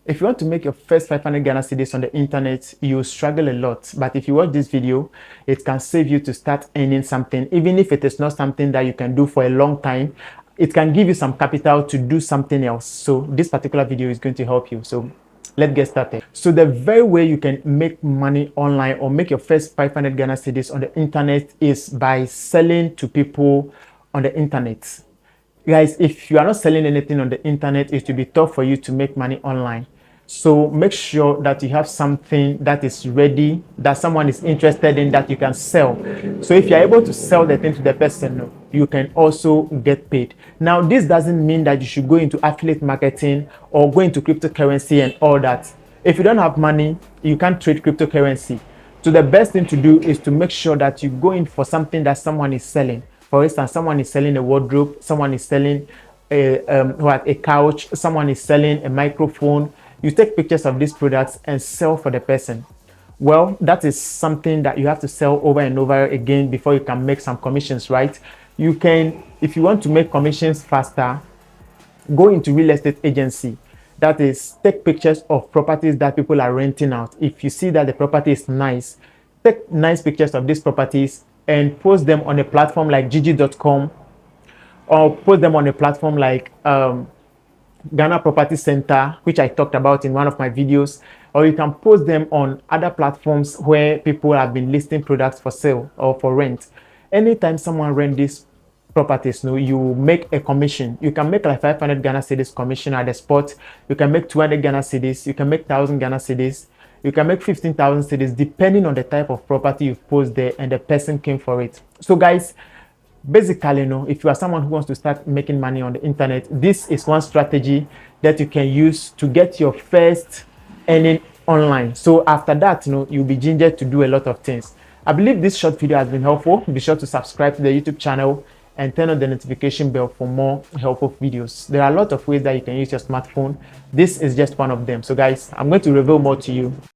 If you want to make your first 500 Ghana cedis on the internet, you struggle a lot. But if you watch this video, it can save you to start earning something. Even if it is not something that you can do for a long time, it can give you some capital to do something else. So this particular video is going to help you. So let's get started. So the very way you can make money online or make your first 500 Ghana cedis on the internet is by selling to people on the internet. Guys, if you are not selling anything on the internet, it will be tough for you to make money online. So make sure that you have something that is ready, that someone is interested in, that you can sell. So if you're able to sell the thing to the person, you can also get paid. Now, this doesn't mean that you should go into affiliate marketing or go into cryptocurrency and all that. If you don't have money, you can't trade cryptocurrency. So the best thing to do is to make sure that you go in for something that someone is selling. For instance, someone is selling a wardrobe, someone is selling a couch, someone is selling a microphone. You take pictures of these products and sell for the person. Well, that is something that you have to sell over and over again before you can make some commissions, right? You can, if you want to make commissions faster, go into real estate agency. That is, take pictures of properties that people are renting out. If you see that the property is nice, take nice pictures of these properties and post them on a platform like gg.com, or post them on a platform like Ghana Property Center, which I talked about in one of my videos, or you can post them on other platforms where people have been listing products for sale or for rent. Anytime someone rent these properties, you make a commission. You can make like 500 Ghana cedis commission at the spot. You can make 200 Ghana cedis. You can make 1,000 Ghana cedis. You can make 15,000 cedis depending on the type of property you post there and the person came for it. So guys, basically, if you are someone who wants to start making money on the internet, this is one strategy that you can use to get your first earning online. So after that, you'll be gingered to do a lot of things. I believe this short video has been helpful. Be sure to subscribe to the YouTube channel and turn on the notification bell for more helpful videos. There are a lot of ways that you can use your smartphone. This is just one of them. So guys, I'm going to reveal more to you.